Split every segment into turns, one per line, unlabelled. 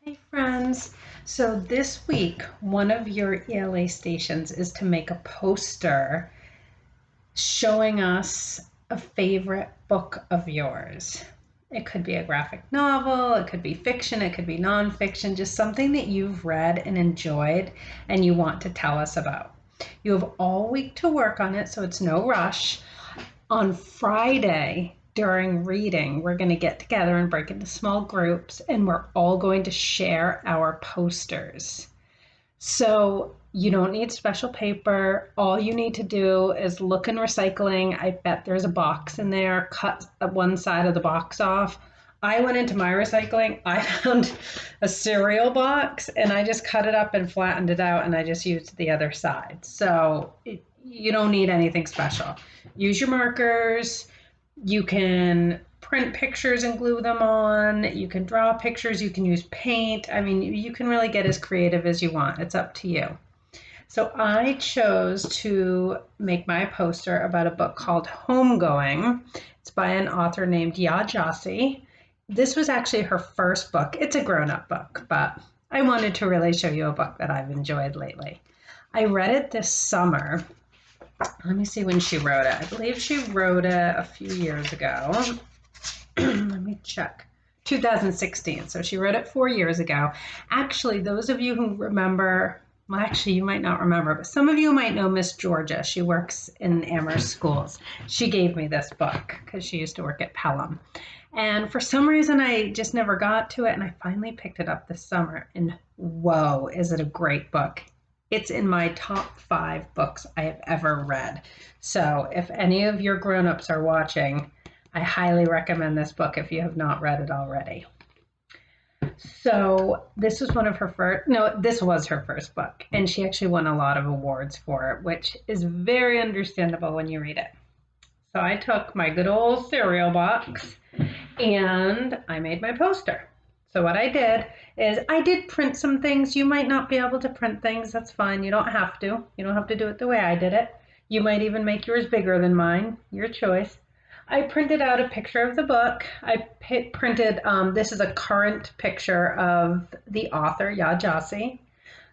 Hi, friends. So this week, one of your ELA stations is to make a poster showing us a favorite book of yours. It could be a graphic novel, it could be fiction, it could be nonfiction, just something that you've read and enjoyed and you want to tell us about. You have all week to work on it, so it's no rush. On Friday during reading, we're going to get together and break into small groups, and we're all going to share our posters. So you don't need special paper. All you need to do is look in recycling. I bet there's a box in there. Cut one side of the box off. I went into my recycling. I found a cereal box and I just cut it up and flattened it out and I just used the other side. You don't need anything special. Use your markers. You can print pictures and glue them on. You can draw pictures. You can use paint. I mean, you can really get as creative as you want. It's up to you. So I chose to make my poster about a book called Homegoing. It's by an author named Yaa Gyasi. This was actually her first book. It's a grown-up book, but I wanted to really show you a book that I've enjoyed lately. I read it this summer. Let me see when she wrote it. I believe she wrote it a few years ago. Let me check. 2016. So she wrote it 4 years ago. Actually, those of you who remember, well, actually, you might not remember, but some of you might know Miss Georgia. She works in Amherst schools. She gave me this book because she used to work at Pelham. And for some reason, I just never got to it. And I finally picked it up this summer. And whoa, is it a great book! It's in my top 5 books I have ever read. So if any of your grown-ups are watching, I highly recommend this book if you have not read it already. So this was one of her first, no, this was her first book, and she actually won a lot of awards for it, which is very understandable when you read it. So I took my good old cereal box and I made my poster. So what I did is I did print some things. You might not be able to print things. That's fine. You don't have to. You don't have to do it the way I did it. You might even make yours bigger than mine. Your choice. I printed out a picture of the book. I printed, this is a current picture of the author, Yaa Gyasi.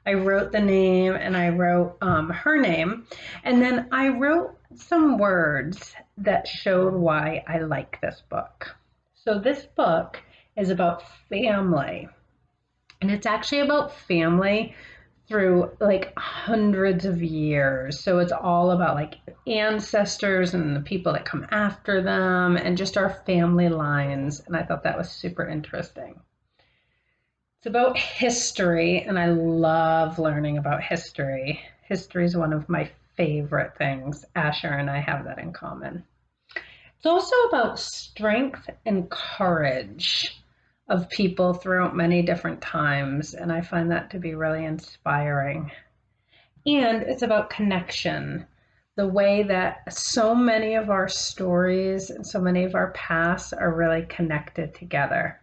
I wrote the name and I wrote her name. And then I wrote some words that showed why I like this book. So this book is about family. And it's actually about family through like hundreds of years. So it's all about like ancestors and the people that come after them and just our family lines. And I thought that was super interesting. It's about history, and I love learning about history. History is one of my favorite things. Asher and I have that in common. It's also about strength and courage of people throughout many different times, and I find that to be really inspiring. And it's about connection, the way that so many of our stories and so many of our pasts are really connected together.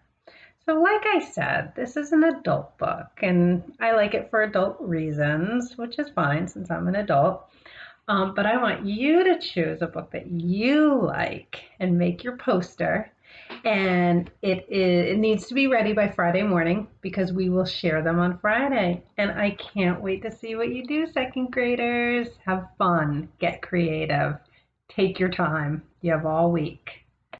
So, like I said, this is an adult book, and I like it for adult reasons, which is fine since I'm an adult. But I want you to choose a book that you like and make your poster. And it needs to be ready by Friday morning because we will share them on Friday. And I can't wait to see what you do, second graders. Have fun, get creative, take your time. You have all week.